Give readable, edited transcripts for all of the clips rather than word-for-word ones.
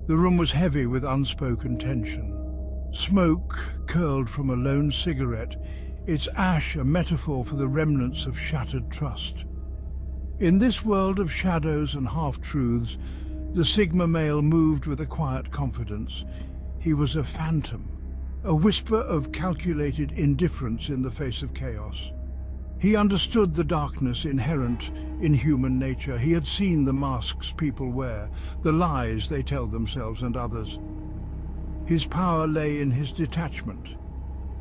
The room was heavy with unspoken tension. Smoke curled from a lone cigarette, its ash a metaphor for the remnants of shattered trust. In this world of shadows and half-truths, the Sigma male moved with a quiet confidence. He was a phantom, a whisper of calculated indifference in the face of chaos. He understood the darkness inherent in human nature. He had seen the masks people wear, the lies they tell themselves and others. His power lay in his detachment,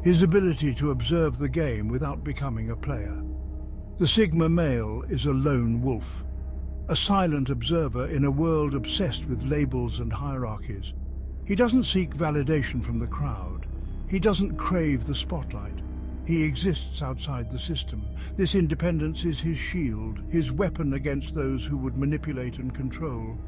his ability to observe the game without becoming a player. The Sigma male is a lone wolf, a silent observer in a world obsessed with labels and hierarchies. He doesn't seek validation from the crowd. He doesn't crave the spotlight. He exists outside the system. This independence is his shield, his weapon against those who would manipulate and control.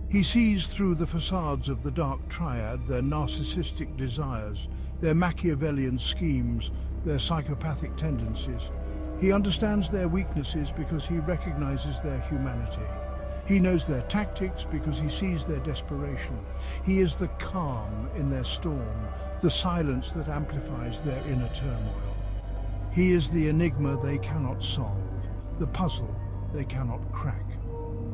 He sees through the facades of the Dark Triad, their narcissistic desires, their Machiavellian schemes, their psychopathic tendencies. He understands their weaknesses because he recognizes their humanity. He knows their tactics because he sees their desperation. He is the calm in their storm, the silence that amplifies their inner turmoil. He is the enigma they cannot solve, the puzzle they cannot crack.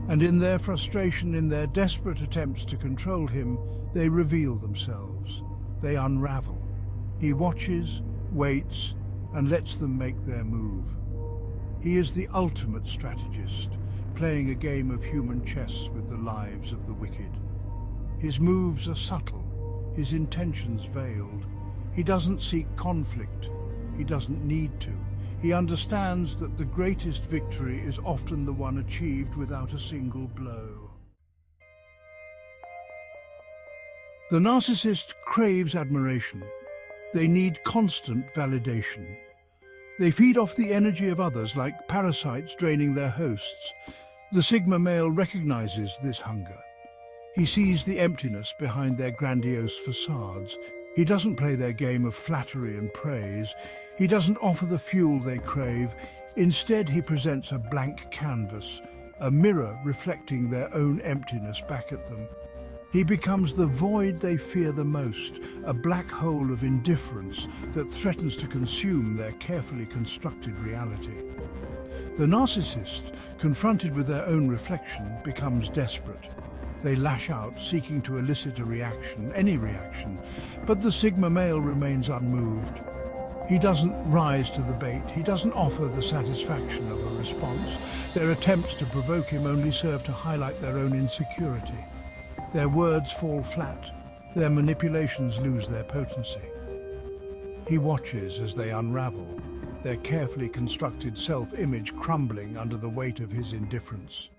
And in their frustration, in their desperate attempts to control him, they reveal themselves. They unravel. He watches, waits, and lets them make their move. He is the ultimate strategist, playing a game of human chess with the lives of the wicked. His moves are subtle, his intentions veiled. He doesn't seek conflict. He doesn't need to. He understands that the greatest victory is often the one achieved without a single blow. The narcissist craves admiration. They need constant validation. They feed off the energy of others like parasites draining their hosts. The Sigma male recognizes this hunger. He sees the emptiness behind their grandiose facades. He doesn't play their game of flattery and praise. He doesn't offer the fuel they crave. Instead, he presents a blank canvas, a mirror reflecting their own emptiness back at them. He becomes the void they fear the most, a black hole of indifference that threatens to consume their carefully constructed reality. The narcissist, confronted with their own reflection, becomes desperate. They lash out, seeking to elicit a reaction, any reaction, but the Sigma male remains unmoved. He doesn't rise to the bait. He doesn't offer the satisfaction of a response. Their attempts to provoke him only serve to highlight their own insecurity. Their words fall flat. Their manipulations lose their potency. He watches as they unravel, their carefully constructed self-image crumbling under the weight of his indifference.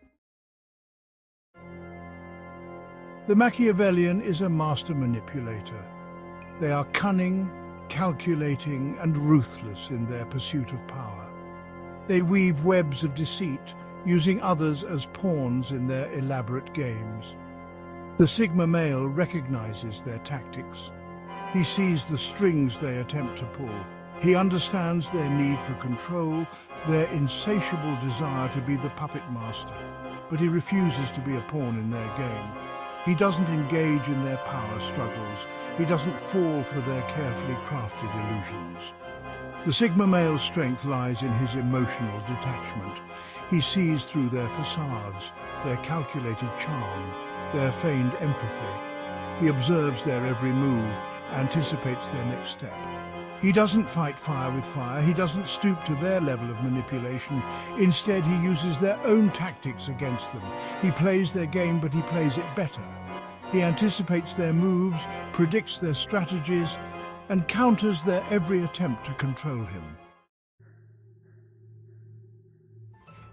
The Machiavellian is a master manipulator. They are cunning, calculating, and ruthless in their pursuit of power. They weave webs of deceit, using others as pawns in their elaborate games. The Sigma male recognizes their tactics. He sees the strings they attempt to pull. He understands their need for control, their insatiable desire to be the puppet master, but he refuses to be a pawn in their game. He doesn't engage in their power struggles. He doesn't fall for their carefully crafted illusions. The Sigma male's strength lies in his emotional detachment. He sees through their facades, their calculated charm, their feigned empathy. He observes their every move, anticipates their next step. He doesn't fight fire with fire. He doesn't stoop to their level of manipulation. Instead, he uses their own tactics against them. He plays their game, but he plays it better. He anticipates their moves, predicts their strategies, and counters their every attempt to control him.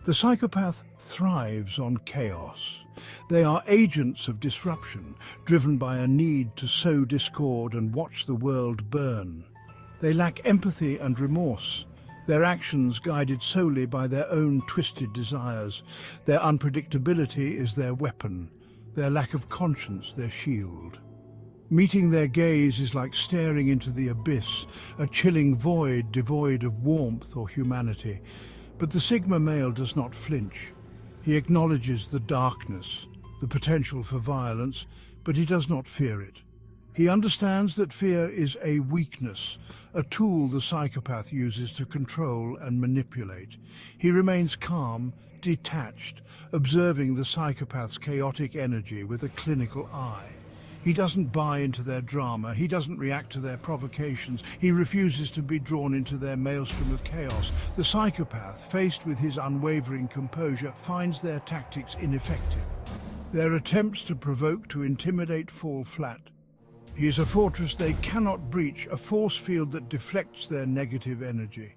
The psychopath thrives on chaos. They are agents of disruption, driven by a need to sow discord and watch the world burn. They lack empathy and remorse, their actions guided solely by their own twisted desires. Their unpredictability is their weapon, their lack of conscience their shield. Meeting their gaze is like staring into the abyss, a chilling void devoid of warmth or humanity. But the Sigma male does not flinch. He acknowledges the darkness, the potential for violence, but he does not fear it. He understands that fear is a weakness, a tool the psychopath uses to control and manipulate. He remains calm, detached, observing the psychopath's chaotic energy with a clinical eye. He doesn't buy into their drama, he doesn't react to their provocations, he refuses to be drawn into their maelstrom of chaos. The psychopath, faced with his unwavering composure, finds their tactics ineffective. Their attempts to provoke, to intimidate, fall flat. He is a fortress they cannot breach, a force field that deflects their negative energy.